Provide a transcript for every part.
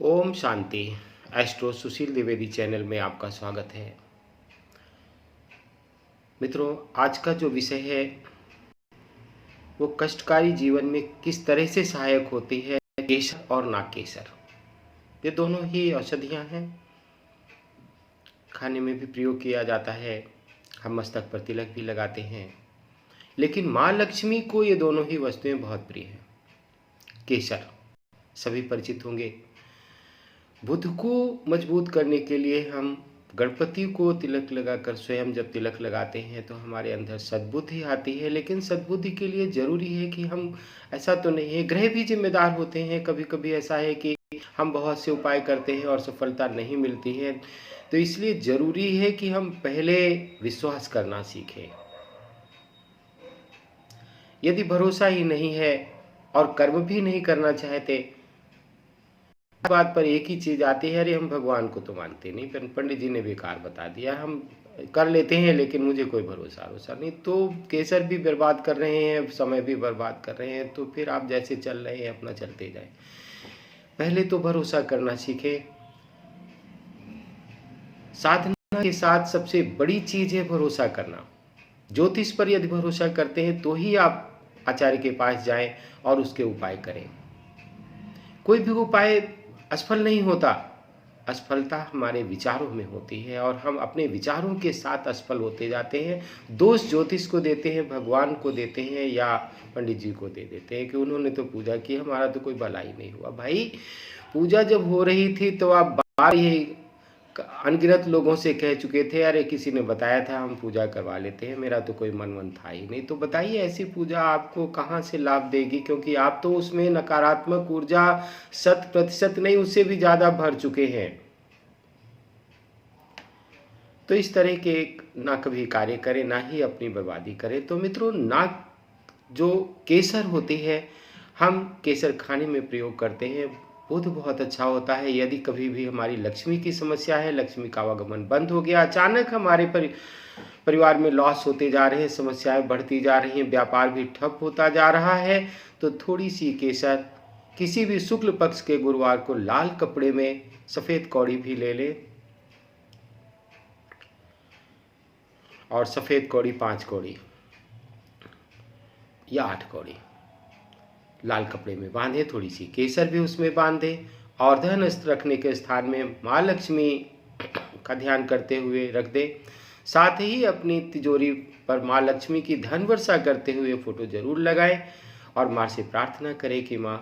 Om Shanti. Astro सुशील Dwivedi channel में आपका स्वागत है। मित्रों, आज का जो विषय है वो कष्टकारी जीवन में किस तरह से सहायक होती है केसर और नागकेसर। ये दोनों ही औषधियाँ हैं, खाने में भी प्रयोग किया जाता है, हम मस्तक पर तिलक भी लगाते हैं, लेकिन माँ लक्ष्मी को ये दोनों ही वस्तुएं बहुत प्रिय हैं। केसर सभी परिचित होंगे। बुद्ध को मजबूत करने के लिए हम गणपति को तिलक लगाकर स्वयं जब तिलक लगाते हैं तो हमारे अंदर सद्बुद्धि आती है। लेकिन सद्बुद्धि के लिए ज़रूरी है कि हम, ऐसा तो नहीं है, ग्रह भी जिम्मेदार होते हैं। कभी कभी ऐसा है कि हम बहुत से उपाय करते हैं और सफलता नहीं मिलती है, तो इसलिए ज़रूरी है कि हम पहले विश्वास करना सीखें। यदि भरोसा ही नहीं है और कर्म भी नहीं करना चाहते, बात पर एक ही चीज आती है, अरे हम भगवान को तो मानते नहीं, पंडित जी ने बेकार बता दिया, हम कर लेते हैं लेकिन मुझे कोई भरोसा नहीं, तो केसर भी बर्बाद कर रहे हैं, समय भी बर्बाद कर रहे हैं। तो फिर आप जैसे चल रहे हैं अपना चलते जाए। पहले तो भरोसा करना सीखें। साधना के साथ सबसे बड़ी चीज है भरोसा करना। ज्योतिष पर यदि भरोसा करते हैं तो ही आप आचार्य के पास जाएं और उसके उपाय करें। कोई भी उपाय असफल नहीं होता, असफलता हमारे विचारों में होती है और हम अपने विचारों के साथ असफल होते जाते हैं। दोष ज्योतिष को देते हैं, भगवान को देते हैं या पंडित जी को दे देते हैं कि उन्होंने तो पूजा की, हमारा तो कोई भला ही नहीं हुआ। भाई, पूजा जब हो रही थी तो आप बार ही अनगिनत लोगों से कह चुके थे, अरे किसी ने बताया था हम पूजा करवा लेते हैं, मेरा तो कोई मन था ही नहीं। तो बताइए ऐसी पूजा आपको कहाँ से लाभ देगी, क्योंकि आप तो उसमें नकारात्मक ऊर्जा 100% नहीं, उससे भी ज़्यादा भर चुके हैं। तो इस तरह के ना कभी कार्य करें, ना ही अपनी बर्बादी करें। तो मित्रों, ना जो केसर होती है, हम केसर खाने में प्रयोग करते हैं, बुध बहुत अच्छा होता है। यदि कभी भी हमारी लक्ष्मी की समस्या है, लक्ष्मी का आवागमन बंद हो गया, अचानक हमारे परिवार में लॉस होते जा रहे हैं, समस्याएं बढ़ती जा रही हैं, व्यापार भी ठप होता जा रहा है, तो थोड़ी सी केसर किसी भी शुक्ल पक्ष के गुरुवार को लाल कपड़े में सफ़ेद कौड़ी भी ले लें और सफ़ेद कौड़ी 5 कौड़ी या 8 कौड़ी लाल कपड़े में बांधे, थोड़ी सी केसर भी उसमें बांधे और धन अस्त्र रखने के स्थान में माँ लक्ष्मी का ध्यान करते हुए रख दे। साथ ही अपनी तिजोरी पर माँ लक्ष्मी की धन वर्षा करते हुए फोटो जरूर लगाएं और माँ से प्रार्थना करें कि माँ,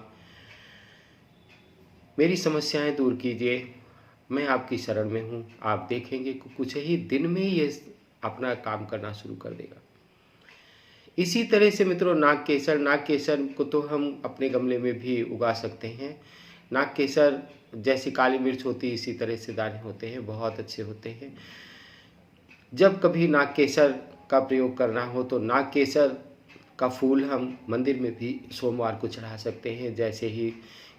मेरी समस्याएं दूर कीजिए, मैं आपकी शरण में हूँ। आप देखेंगे कुछ ही दिन में ये अपना काम करना शुरू कर देगा। इसी तरह से मित्रों, नागकेसर को तो हम अपने गमले में भी उगा सकते हैं। नागकेसर जैसी काली मिर्च होती है, इसी तरह से दाने होते हैं, बहुत अच्छे होते हैं। जब कभी नागकेसर का प्रयोग करना हो तो नागकेसर का फूल हम मंदिर में भी सोमवार को चढ़ा सकते हैं। जैसे ही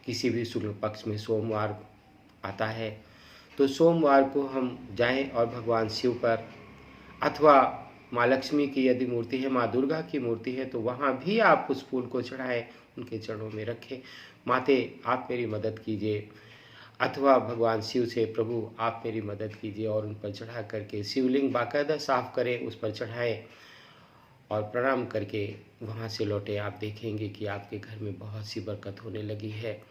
किसी भी शुक्ल पक्ष में सोमवार आता है तो सोमवार को हम जाएं और भगवान शिव पर, अथवा माँ लक्ष्मी की यदि मूर्ति है, माँ दुर्गा की मूर्ति है, तो वहाँ भी आप उस फूल को चढ़ाएं, उनके चरणों में रखें, माते आप मेरी मदद कीजिए, अथवा भगवान शिव से, प्रभु आप मेरी मदद कीजिए, और उन पर चढ़ा करके शिवलिंग बाकायदा साफ करें, उस पर चढ़ाएं और प्रणाम करके वहाँ से लौटे। आप देखेंगे कि आपके घर में बहुत सी बरकत होने लगी है।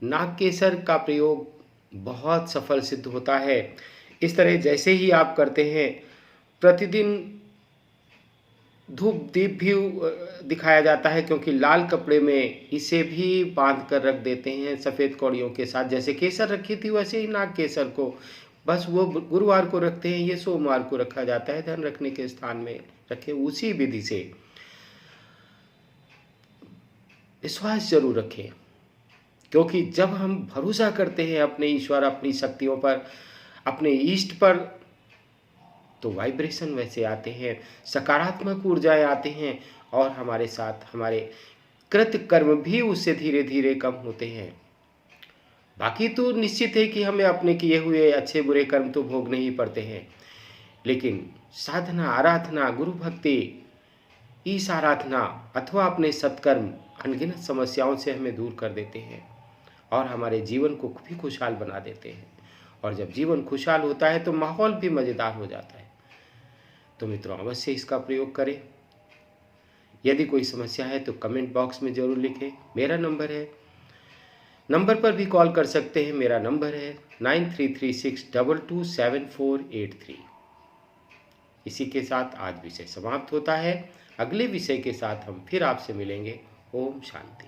नागकेसर का प्रयोग बहुत सफल सिद्ध होता है। इस तरह जैसे ही आप करते हैं, प्रतिदिन धूप दीप भी दिखाया जाता है, क्योंकि लाल कपड़े में इसे भी बांध कर रख देते हैं सफ़ेद कौड़ियों के साथ। जैसे केसर रखी थी वैसे ही नागकेसर को बस वो गुरुवार को रखते हैं, ये सोमवार को रखा जाता है, धन रखने के स्थान में रखें। उसी विधि से विश्वास जरूर रखें, क्योंकि जब हम भरोसा करते हैं अपने ईश्वर, अपनी शक्तियों पर, अपने इष्ट पर, तो वाइब्रेशन वैसे आते हैं, सकारात्मक ऊर्जाएं आते हैं और हमारे साथ हमारे कृत कर्म भी उससे धीरे धीरे कम होते हैं। बाकी तो निश्चित है कि हमें अपने किए हुए अच्छे बुरे कर्म तो भोगने ही पड़ते हैं, लेकिन साधना, आराधना, गुरु भक्ति, ईश आराधना अथवा अपने सत्कर्म अनगिनत समस्याओं से हमें दूर कर देते हैं और हमारे जीवन को भी खुशहाल बना देते हैं। और जब जीवन खुशहाल होता है तो माहौल भी मज़ेदार हो जाता है। तो मित्रों, अवश्य इसका प्रयोग करें। यदि कोई समस्या है तो कमेंट बॉक्स में ज़रूर लिखें। मेरा नंबर पर भी कॉल कर सकते हैं। मेरा नंबर है 9336227483। इसी के साथ आज विषय समाप्त होता है। अगले विषय के साथ हम फिर आपसे मिलेंगे। ओम शांति।